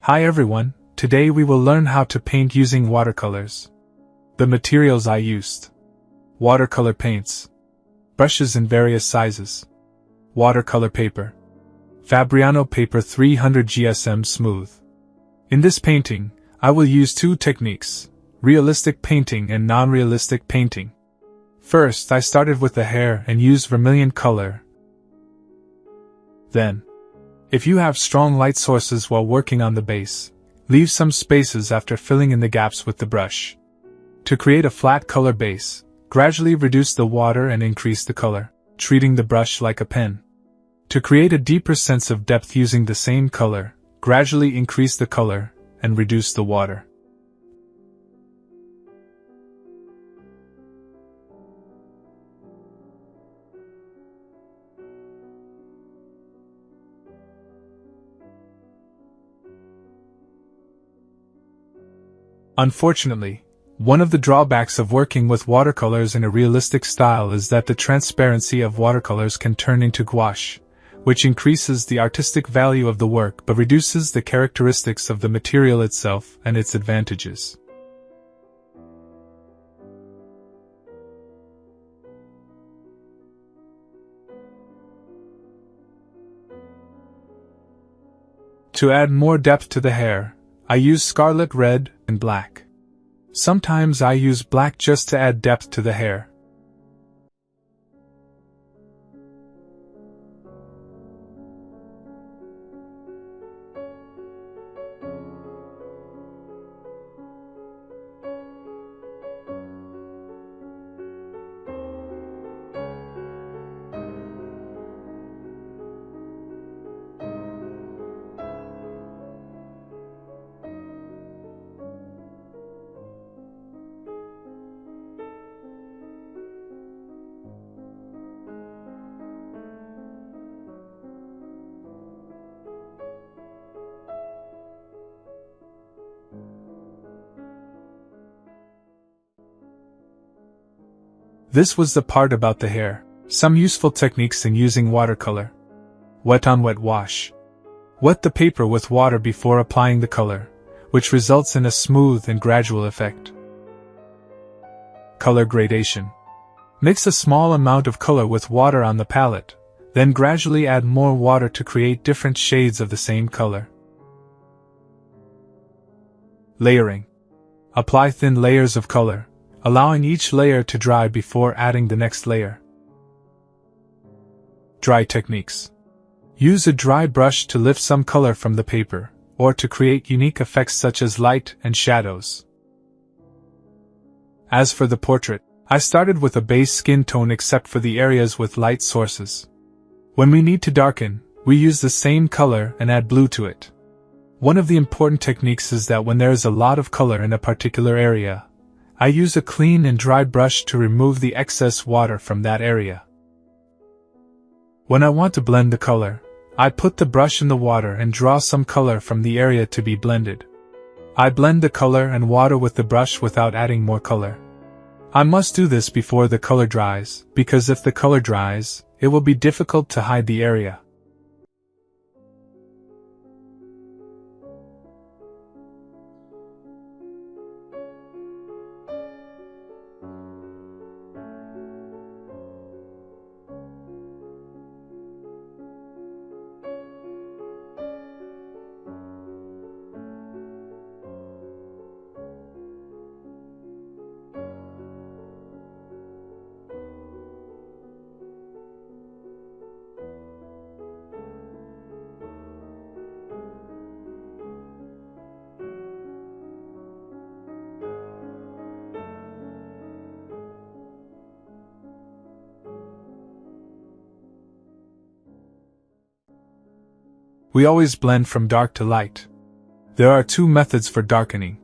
Hi everyone, today we will learn how to paint using watercolors. The materials I used: watercolor paints, brushes in various sizes, watercolor paper, Fabriano paper 300 GSM smooth. In this painting, I will use two techniques: realistic painting and non-realistic painting. First, I started with the hair and used vermilion color. Then, if you have strong light sources while working on the base, leave some spaces after filling in the gaps with the brush. To create a flat color base, gradually reduce the water and increase the color, treating the brush like a pen. To create a deeper sense of depth using the same color, gradually increase the color and reduce the water. Unfortunately, one of the drawbacks of working with watercolors in a realistic style is that the transparency of watercolors can turn into gouache, which increases the artistic value of the work but reduces the characteristics of the material itself and its advantages. To add more depth to the hair, I use scarlet red and black. Sometimes I use black just to add depth to the hair. This was the part about the hair. Some useful techniques in using watercolor. Wet on wet wash. Wet the paper with water before applying the color, which results in a smooth and gradual effect. Color gradation. Mix a small amount of color with water on the palette, then gradually add more water to create different shades of the same color. Layering. Apply thin layers of color, allowing each layer to dry before adding the next layer. Dry techniques. Use a dry brush to lift some color from the paper, or to create unique effects such as light and shadows. As for the portrait, I started with a base skin tone except for the areas with light sources. When we need to darken, we use the same color and add blue to it. One of the important techniques is that when there is a lot of color in a particular area, I use a clean and dry brush to remove the excess water from that area. When I want to blend the color, I put the brush in the water and draw some color from the area to be blended. I blend the color and water with the brush without adding more color. I must do this before the color dries, because if the color dries, it will be difficult to hide the area. We always blend from dark to light. There are two methods for darkening.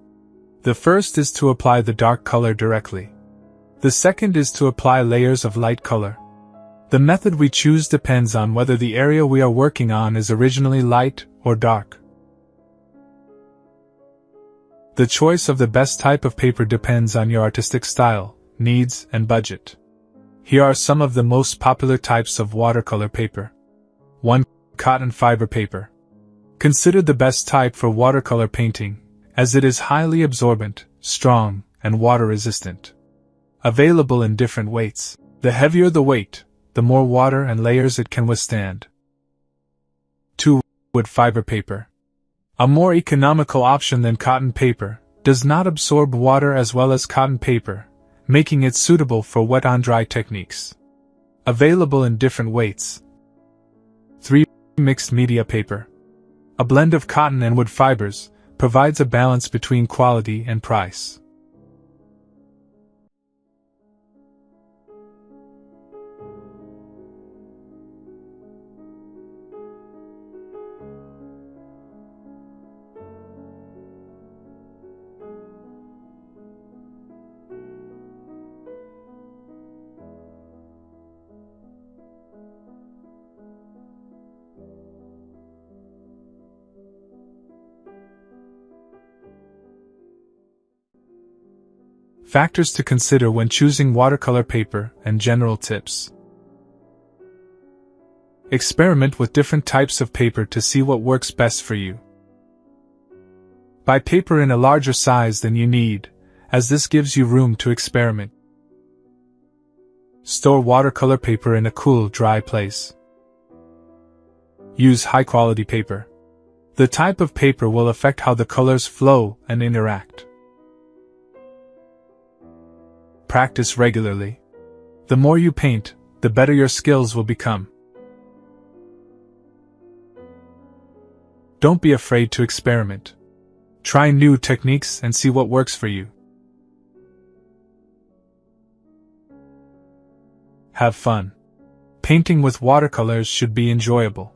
The first is to apply the dark color directly. The second is to apply layers of light color. The method we choose depends on whether the area we are working on is originally light or dark. The choice of the best type of paper depends on your artistic style, needs, and budget. Here are some of the most popular types of watercolor paper. 1. Cotton fiber paper. Consider the best type for watercolor painting, as it is highly absorbent, strong, and water-resistant. Available in different weights. The heavier the weight, the more water and layers it can withstand. 2. Wood fiber paper. A more economical option than cotton paper, does not absorb water as well as cotton paper, making it suitable for wet-on-dry techniques. Available in different weights. 3. Mixed media paper. A blend of cotton and wood fibers, provides a balance between quality and price. Factors to consider when choosing watercolor paper and general tips. Experiment with different types of paper to see what works best for you. Buy paper in a larger size than you need, as this gives you room to experiment. Store watercolor paper in a cool, dry place. Use high-quality paper. The type of paper will affect how the colors flow and interact. Practice regularly. The more you paint, the better your skills will become. Don't be afraid to experiment. Try new techniques and see what works for you. Have fun. Painting with watercolors should be enjoyable.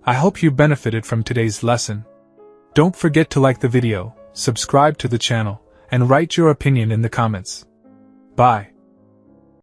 I hope you benefited from today's lesson. Don't forget to like the video, subscribe to the channel, and write your opinion in the comments. Bye.